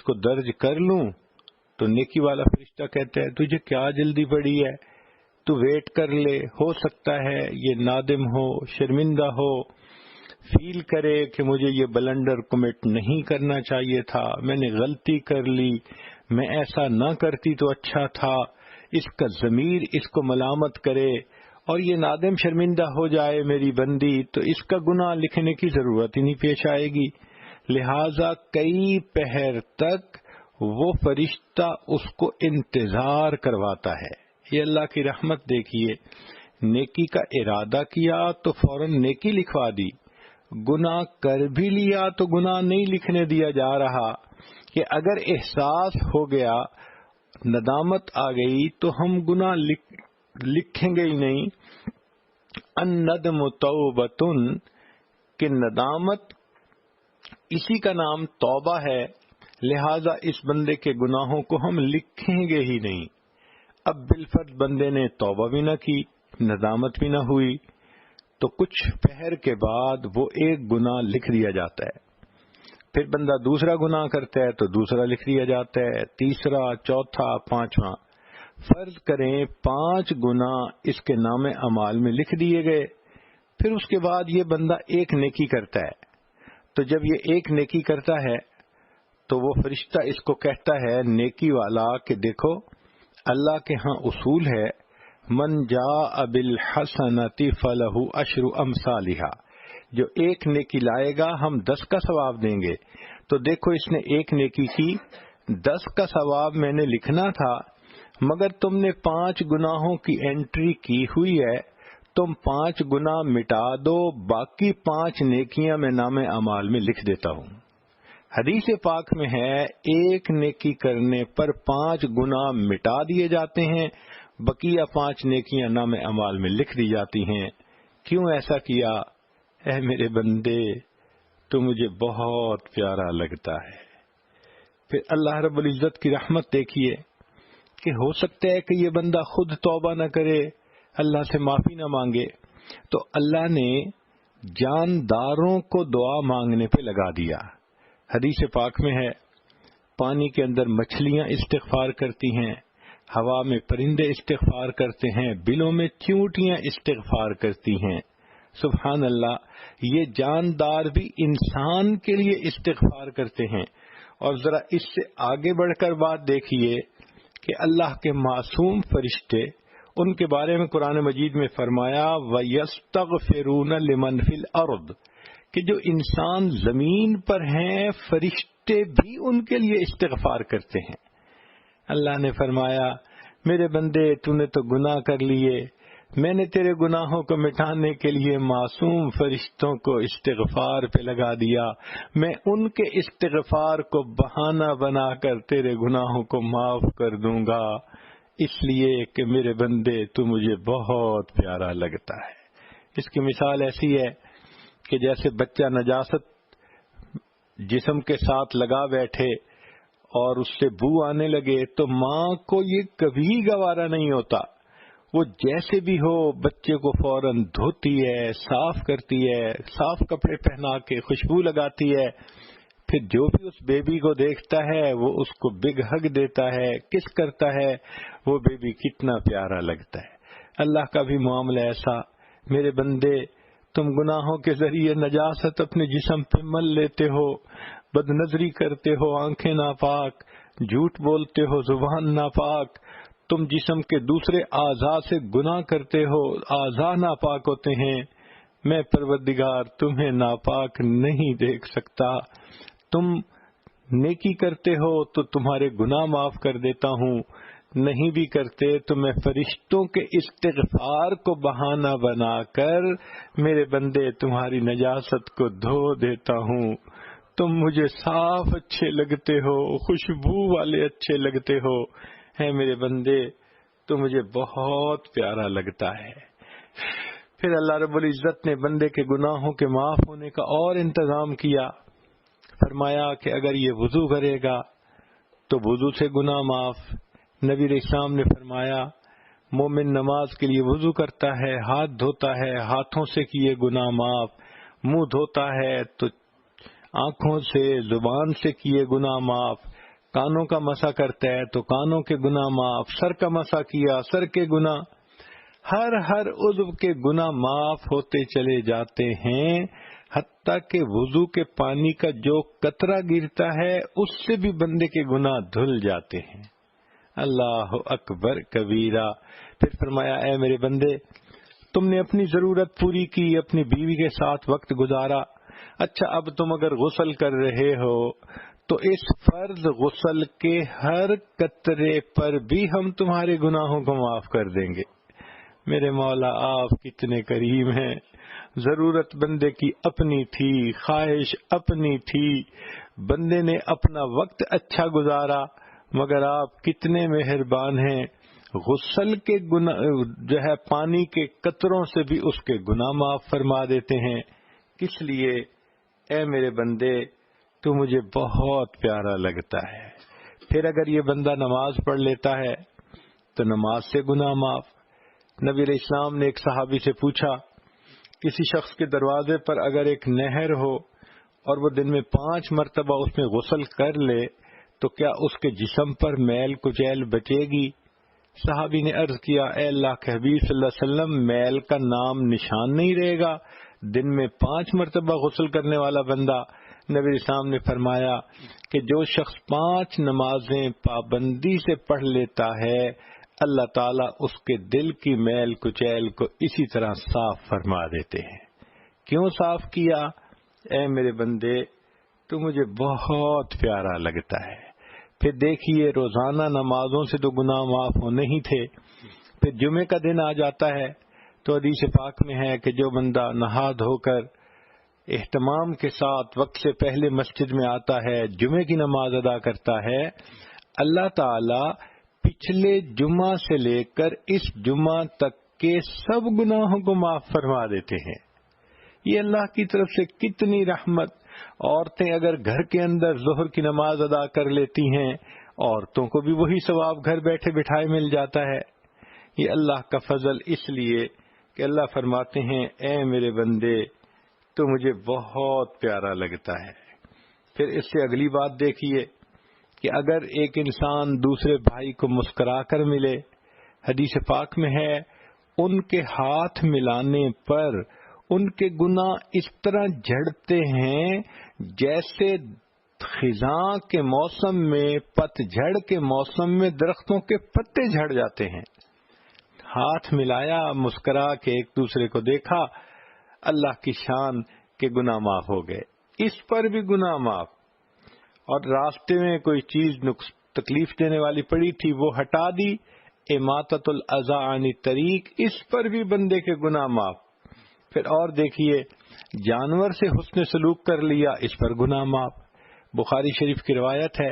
کو درج کر لوں؟ تو نیکی والا فرشتہ کہتا ہے تجھے کیا جلدی پڑی ہے، تو ویٹ کر لے، ہو سکتا ہے یہ نادم ہو، شرمندہ ہو، فیل کرے کہ مجھے یہ بلنڈر کمٹ نہیں کرنا چاہیے تھا، میں نے غلطی کر لی، میں ایسا نہ کرتی تو اچھا تھا، اس کا ضمیر اس کو ملامت کرے اور یہ نادم شرمندہ ہو جائے میری بندی، تو اس کا گناہ لکھنے کی ضرورت ہی نہیں پیش آئے گی۔ لہذا کئی پہر تک وہ فرشتہ اس کو انتظار کرواتا ہے۔ یہ اللہ کی رحمت دیکھیے، نیکی کا ارادہ کیا تو فوراً نیکی لکھوا دی، گناہ کر بھی لیا تو گناہ نہیں لکھنے دیا جا رہا کہ اگر احساس ہو گیا، ندامت آ گئی تو ہم گناہ لکھیں گے ہی نہیں۔ الندم توبۃ، کہ ندامت اسی کا نام توبہ ہے، لہذا اس بندے کے گناہوں کو ہم لکھیں گے ہی نہیں۔ اب بالفرض بندے نے توبہ بھی نہ کی، ندامت بھی نہ ہوئی، تو کچھ پہر کے بعد وہ ایک گناہ لکھ دیا جاتا ہے، پھر بندہ دوسرا گناہ کرتا ہے تو دوسرا لکھ دیا جاتا ہے، تیسرا، چوتھا، پانچواں۔ فرض کریں 5 گناہ اس کے نام اعمال میں لکھ دیے گئے، پھر اس کے بعد یہ بندہ ایک نیکی کرتا ہے، تو جب یہ ایک نیکی کرتا ہے تو وہ فرشتہ اس کو کہتا ہے نیکی والا کہ دیکھو اللہ کے ہاں اصول ہے، من جاء بالحسنۃ فلہ عشر امثالھا، جو ایک نیکی لائے گا ہم 10 کا ثواب دیں گے، تو دیکھو اس نے ایک نیکی کی، 10 کا ثواب میں نے لکھنا تھا، مگر تم نے 5 گناہوں کی انٹری کی ہوئی ہے، تم 5 گناہ مٹا دو، باقی 5 نیکیاں میں نام اعمال میں لکھ دیتا ہوں۔ حدیث پاک میں ہے ایک نیکی کرنے پر 5 گناہ مٹا دیے جاتے ہیں، بقیہ 5 نیکیاں نام اعمال میں لکھ دی جاتی ہیں۔ کیوں ایسا کیا؟ اے میرے بندے، تو مجھے بہت پیارا لگتا ہے۔ پھر اللہ رب العزت کی رحمت دیکھیے کہ ہو سکتا ہے کہ یہ بندہ خود توبہ نہ کرے، اللہ سے معافی نہ مانگے، تو اللہ نے جانداروں کو دعا مانگنے پہ لگا دیا۔ حدیث پاک میں ہے پانی کے اندر مچھلیاں استغفار کرتی ہیں، ہوا میں پرندے استغفار کرتے ہیں، بلوں میں چیونٹیاں استغفار کرتی ہیں۔ سبحان اللہ، یہ جاندار بھی انسان کے لیے استغفار کرتے ہیں۔ اور ذرا اس سے آگے بڑھ کر بات دیکھیے کہ اللہ کے معصوم فرشتے، ان کے بارے میں قرآن مجید میں فرمایا وَيَسْتَغْفِرُونَ لِمَنْ فِي الْأَرْضِ، کہ جو انسان زمین پر ہیں فرشتے بھی ان کے لیے استغفار کرتے ہیں۔ اللہ نے فرمایا میرے بندے تو نے تو گناہ کر لیے، میں نے تیرے گناہوں کو مٹانے کے لیے معصوم فرشتوں کو استغفار پہ لگا دیا، میں ان کے استغفار کو بہانہ بنا کر تیرے گناہوں کو معاف کر دوں گا، اس لیے کہ میرے بندے تو مجھے بہت پیارا لگتا ہے۔ اس کی مثال ایسی ہے کہ جیسے بچہ نجاست جسم کے ساتھ لگا بیٹھے اور اس سے بو آنے لگے تو ماں کو یہ کبھی گوارا نہیں ہوتا، وہ جیسے بھی ہو بچے کو فوراً دھوتی ہے، صاف کرتی ہے، صاف کپڑے پہنا کے خوشبو لگاتی ہے، پھر جو بھی اس بیبی کو دیکھتا ہے وہ اس کو بگ ہگ دیتا ہے، کس کرتا ہے، وہ بیبی کتنا پیارا لگتا ہے۔ اللہ کا بھی معاملہ ایسا، میرے بندے تم گناہوں کے ذریعے نجاست اپنے جسم پہ مل لیتے ہو، بد نظری کرتے ہو، آنکھیں ناپاک، جھوٹ بولتے ہو، زبان ناپاک، تم جسم کے دوسرے اعضاء سے گناہ کرتے ہو، اعضاء ناپاک ہوتے ہیں، میں پروردگار تمہیں ناپاک نہیں دیکھ سکتا، تم نیکی کرتے ہو تو تمہارے گناہ معاف کر دیتا ہوں، نہیں بھی کرتے تو میں فرشتوں کے استغفار کو بہانہ بنا کر میرے بندے تمہاری نجاست کو دھو دیتا ہوں، تم مجھے صاف اچھے لگتے ہو، خوشبو والے اچھے لگتے ہو، ہے میرے بندے تو مجھے بہت پیارا لگتا ہے۔ پھر اللہ رب العزت نے بندے کے گناہوں کے معاف ہونے کا اور انتظام کیا، فرمایا کہ اگر یہ وضو کرے گا تو وضو سے گناہ معاف۔ نبی علیہ السلام نے فرمایا مومن نماز کے لیے وضو کرتا ہے، ہاتھ دھوتا ہے، ہاتھوں سے کیے گناہ معاف، منہ دھوتا ہے تو آنکھوں سے، زبان سے کیے گناہ معاف، کانوں کا مسح کرتا ہے تو کانوں کے گناہ معاف، سر کا مسح کیا سر کے گناہ، ہر عضو کے گناہ معاف ہوتے چلے جاتے ہیں، حتیٰ کہ وضو کے پانی کا جو قطرہ گرتا ہے اس سے بھی بندے کے گناہ دھل جاتے ہیں۔ اللہ اکبر کبیرہ۔ پھر فرمایا اے میرے بندے، تم نے اپنی ضرورت پوری کی، اپنی بیوی کے ساتھ وقت گزارا، اچھا اب تم اگر غسل کر رہے ہو تو اس فرض غسل کے ہر قطرے پر بھی ہم تمہارے گناہوں کو معاف کر دیں گے۔ میرے مولا آپ کتنے کریم ہیں۔ ضرورت بندے کی اپنی تھی، خواہش اپنی تھی، بندے نے اپنا وقت اچھا گزارا، مگر آپ کتنے مہربان ہیں، غسل کے گناہ پانی کے قطروں سے بھی اس کے گناہ معاف فرما دیتے ہیں۔ کس لیے؟ اے میرے بندے تو مجھے بہت پیارا لگتا ہے۔ پھر اگر یہ بندہ نماز پڑھ لیتا ہے تو نماز سے گناہ معاف۔ نبی علیہ السلام نے ایک صحابی سے پوچھا، کسی شخص کے دروازے پر اگر ایک نہر ہو اور وہ دن میں 5 مرتبہ اس میں غسل کر لے تو کیا اس کے جسم پر میل کچیل بچے گی؟ صحابی نے عرض کیا، اے اللہ کے حبیب صلی اللہ علیہ وسلم، میل کا نام نشان نہیں رہے گا دن میں 5 مرتبہ غسل کرنے والا بندہ؟ نبی علیہ السلام نے فرمایا کہ جو شخص 5 نمازیں پابندی سے پڑھ لیتا ہے، اللہ تعالیٰ اس کے دل کی میل کچیل کو اسی طرح صاف فرما دیتے ہیں۔ کیوں صاف کیا؟ اے میرے بندے تو مجھے بہت پیارا لگتا ہے۔ پھر دیکھیے روزانہ نمازوں سے تو گناہ معاف ہونے ہی تھے، پھر جمعے کا دن آ جاتا ہے تو حدیث پاک میں ہے کہ جو بندہ نہا دھو کر اہتمام کے ساتھ وقت سے پہلے مسجد میں آتا ہے، جمعے کی نماز ادا کرتا ہے، اللہ تعالی پچھلے جمعہ سے لے کر اس جمعہ تک کے سب گناہوں کو معاف فرما دیتے ہیں۔ یہ اللہ کی طرف سے کتنی رحمت۔ عورتیں اگر گھر کے اندر ظہر کی نماز ادا کر لیتی ہیں، عورتوں کو بھی وہی ثواب گھر بیٹھے بٹھائے مل جاتا ہے۔ یہ اللہ کا فضل اس لیے کہ اللہ فرماتے ہیں اے میرے بندے تو مجھے بہت پیارا لگتا ہے۔ پھر اس سے اگلی بات دیکھیے کہ اگر ایک انسان دوسرے بھائی کو مسکرا کر ملے، حدیث پاک میں ہے ان کے ہاتھ ملانے پر ان کے گناہ اس طرح جھڑتے ہیں جیسے خزاں کے موسم میں، پت جھڑ کے موسم میں درختوں کے پتے جھڑ جاتے ہیں۔ ہاتھ ملایا، مسکرا کے ایک دوسرے کو دیکھا، اللہ کی شان کے گناہ معاف ہو گئے، اس پر بھی گناہ معاف۔ اور راستے میں کوئی چیز تکلیف دینے والی پڑی تھی وہ ہٹا دی، اماطۃ الاذی عن الطریق، اس پر بھی بندے کے گناہ معاف۔ پھر اور دیکھیے جانور سے حسن سلوک کر لیا، اس پر گناہ معاف۔ بخاری شریف کی روایت ہے،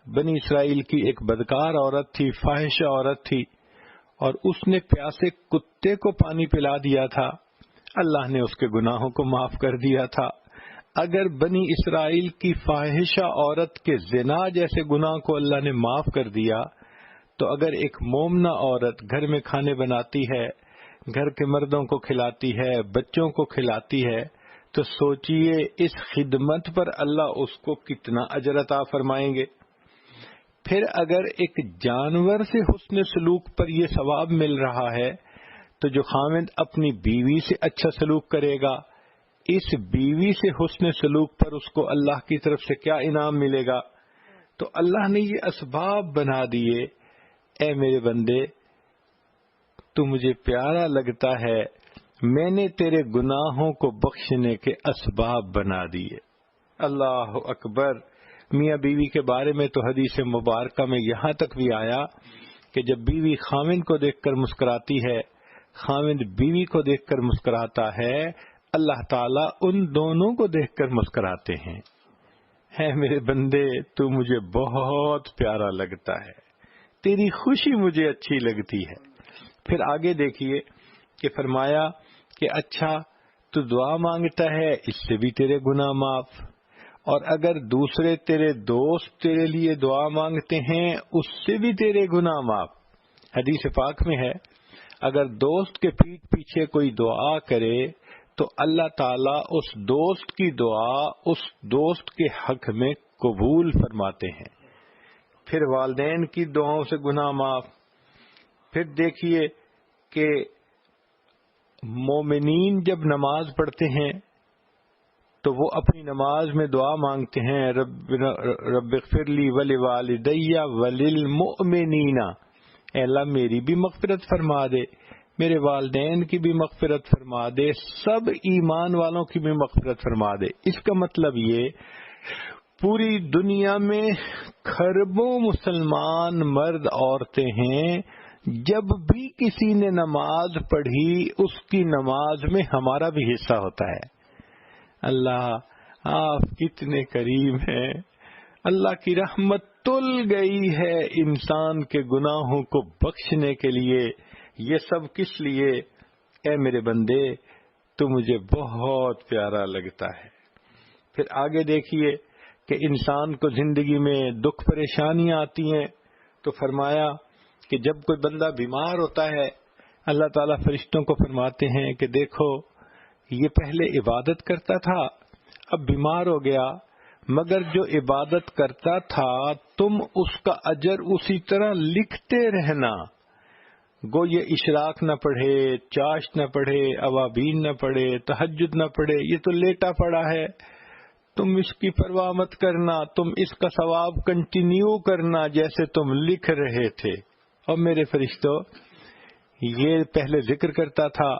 بنی اسرائیل کی ایک بدکار عورت تھی، فاحشہ عورت تھی، اور اس نے پیاسے کتے کو پانی پلا دیا تھا، اللہ نے اس کے گناہوں کو معاف کر دیا تھا۔ اگر بنی اسرائیل کی فاحشہ عورت کے زنا جیسے گناہ کو اللہ نے معاف کر دیا، تو اگر ایک مومنہ عورت گھر میں کھانے بناتی ہے، گھر کے مردوں کو کھلاتی ہے، بچوں کو کھلاتی ہے، تو سوچئے اس خدمت پر اللہ اس کو کتنا اجر عطا فرمائیں گے۔ پھر اگر ایک جانور سے حسن سلوک پر یہ ثواب مل رہا ہے، تو جو خاوند اپنی بیوی سے اچھا سلوک کرے گا، اس بیوی سے حسن سلوک پر اس کو اللہ کی طرف سے کیا انعام ملے گا؟ تو اللہ نے یہ اسباب بنا دیے۔ اے میرے بندے تو مجھے پیارا لگتا ہے، میں نے تیرے گناہوں کو بخشنے کے اسباب بنا دیے۔ اللہ اکبر۔ میاں بیوی کے بارے میں تو حدیث مبارکہ میں یہاں تک بھی آیا کہ جب بیوی خاوند کو دیکھ کر مسکراتی ہے، خاوند بیوی کو دیکھ کر مسکراتا ہے، اللہ تعالیٰ ان دونوں کو دیکھ کر مسکراتے ہیں۔ ہے میرے بندے تو مجھے بہت پیارا لگتا ہے، تیری خوشی مجھے اچھی لگتی ہے۔ پھر آگے دیکھیے کہ فرمایا کہ اچھا تو دعا مانگتا ہے، اس سے بھی تیرے گناہ معاف، اور اگر دوسرے تیرے دوست تیرے لیے دعا مانگتے ہیں اس سے بھی تیرے گناہ معاف۔ حدیث پاک میں ہے اگر دوست کے پیٹھ پیچھے کوئی دعا کرے تو اللہ تعالیٰ اس دوست کی دعا اس دوست کے حق میں قبول فرماتے ہیں۔ پھر والدین کی دعاؤں سے گناہ معاف. پھر دیکھیے کہ مومنین جب نماز پڑھتے ہیں تو وہ اپنی نماز میں دعا مانگتے ہیں رب اغفر لی ولوالدی وللمؤمنین، اے اللہ میری بھی مغفرت فرما دے، میرے والدین کی بھی مغفرت فرما دے، سب ایمان والوں کی بھی مغفرت فرما دے. اس کا مطلب یہ پوری دنیا میں کھربوں مسلمان مرد عورتیں ہیں، جب بھی کسی نے نماز پڑھی اس کی نماز میں ہمارا بھی حصہ ہوتا ہے. اللہ آپ کتنے کریم ہیں. اللہ کی رحمت تل گئی ہے انسان کے گناہوں کو بخشنے کے لیے. یہ سب کس لیے؟ اے میرے بندے تو مجھے بہت پیارا لگتا ہے. پھر آگے دیکھیے کہ انسان کو زندگی میں دکھ پریشانیاں آتی ہیں تو فرمایا کہ جب کوئی بندہ بیمار ہوتا ہے اللہ تعالیٰ فرشتوں کو فرماتے ہیں کہ دیکھو یہ پہلے عبادت کرتا تھا اب بیمار ہو گیا، مگر جو عبادت کرتا تھا تم اس کا اجر اسی طرح لکھتے رہنا. گو یہ اشراق نہ پڑھے، چاشت نہ پڑھے، اوابین نہ پڑھے، تہجد نہ پڑھے، یہ تو لیٹا پڑا ہے، تم اس کی پرواہ مت کرنا، تم اس کا ثواب کنٹینیو کرنا جیسے تم لکھ رہے تھے. اور میرے فرشتوں یہ پہلے ذکر کرتا تھا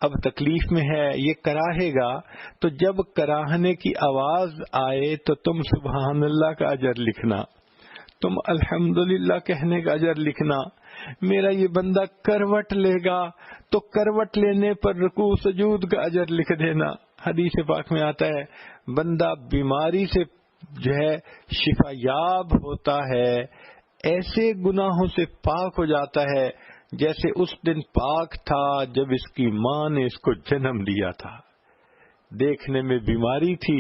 اب تکلیف میں ہے، یہ کراہے گا، تو جب کراہنے کی آواز آئے تو تم سبحان اللہ کا اجر لکھنا، تم الحمدللہ کہنے کا اجر لکھنا. میرا یہ بندہ کروٹ لے گا تو کروٹ لینے پر رکوع سجود کا اجر لکھ دینا. حدیث پاک میں آتا ہے بندہ بیماری سے جو ہے شفا یاب ہوتا ہے، ایسے گناہوں سے پاک ہو جاتا ہے جیسے اس دن پاک تھا جب اس کی ماں نے اس کو جنم دیا تھا. دیکھنے میں بیماری تھی،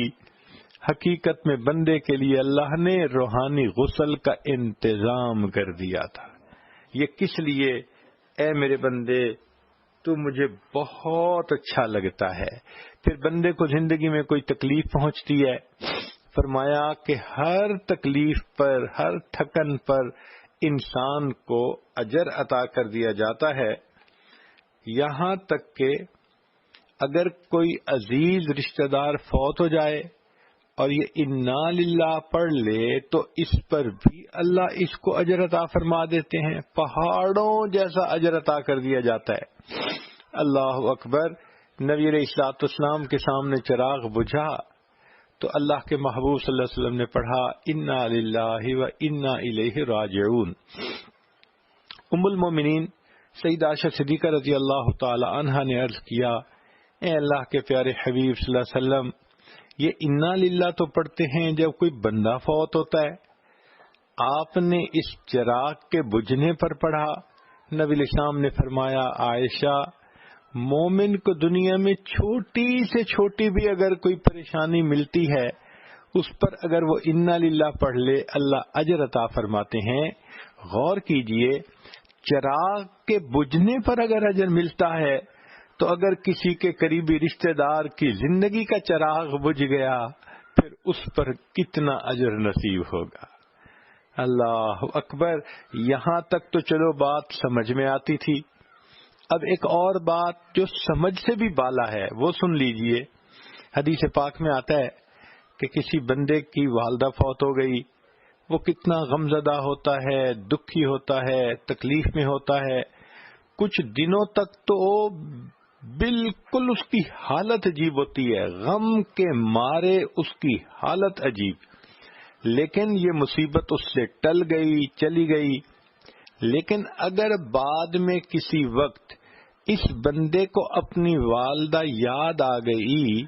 حقیقت میں بندے کے لیے اللہ نے روحانی غسل کا انتظام کر دیا تھا. یہ کس لیے؟ اے میرے بندے تو مجھے بہت اچھا لگتا ہے. پھر بندے کو زندگی میں کوئی تکلیف پہنچتی ہے، فرمایا کہ ہر تکلیف پر، ہر تھکن پر انسان کو اجر عطا کر دیا جاتا ہے، یہاں تک کہ اگر کوئی عزیز رشتہ دار فوت ہو جائے اور یہ انا للہ پڑھ لے تو اس پر بھی اللہ اس کو اجر عطا فرما دیتے ہیں، پہاڑوں جیسا اجر عطا کر دیا جاتا ہے. اللہ اکبر. نبی علیہ الصلوۃ والسلام کے سامنے چراغ بجھا تو اللہ کے محبوب صلی اللہ علیہ وسلم نے پڑھا انا للہ و انا الیہ راجعون. ام المومنین سیدہ عائشہ صدیقہ رضی اللہ تعالی عنہا نے عرض کیا اے اللہ کے پیارے حبیب صلی اللہ علیہ وسلم یہ انا للہ تو پڑھتے ہیں جب کوئی بندہ فوت ہوتا ہے، آپ نے اس چراغ کے بجھنے پر پڑھا. نبی علیہ السلام نے فرمایا عائشہ مومن کو دنیا میں چھوٹی سے چھوٹی بھی اگر کوئی پریشانی ملتی ہے اس پر اگر وہ انا للہ پڑھ لے اللہ اجر عطا فرماتے ہیں. غور کیجئے چراغ کے بجھنے پر اگر اجر ملتا ہے تو اگر کسی کے قریبی رشتہ دار کی زندگی کا چراغ بجھ گیا پھر اس پر کتنا اجر نصیب ہوگا. اللہ اکبر. یہاں تک تو چلو بات سمجھ میں آتی تھی. اب ایک اور بات جو سمجھ سے بھی بالا ہے وہ سن لیجئے. حدیث پاک میں آتا ہے کہ کسی بندے کی والدہ فوت ہو گئی، وہ کتنا غمزدہ ہوتا ہے، دکھی ہوتا ہے، تکلیف میں ہوتا ہے. کچھ دنوں تک تو بالکل اس کی حالت عجیب ہوتی ہے، غم کے مارے اس کی حالت عجیب. لیکن یہ مصیبت اس سے ٹل گئی، چلی گئی. لیکن اگر بعد میں کسی وقت اس بندے کو اپنی والدہ یاد آ گئی،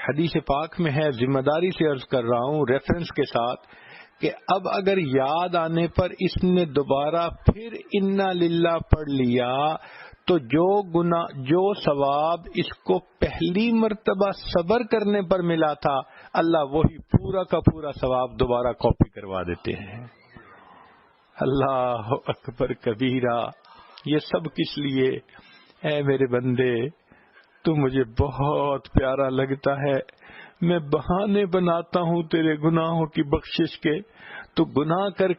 حدیث پاک میں ہے، ذمہ داری سے عرض کر رہا ہوں ریفرنس کے ساتھ، کہ اب اگر یاد آنے پر اس نے دوبارہ پھر انا للہ پڑھ لیا تو جو ثواب اس کو پہلی مرتبہ صبر کرنے پر ملا تھا اللہ وہی پورا کا پورا ثواب دوبارہ کاپی کروا دیتے ہیں. اللہ اکبر کبیرہ. یہ سب کس لیے؟ اے میرے بندے تو مجھے بہت پیارا لگتا ہے. میں بہانے بناتا ہوں تیرے گناہوں کی بخشش کے، تو گناہ کر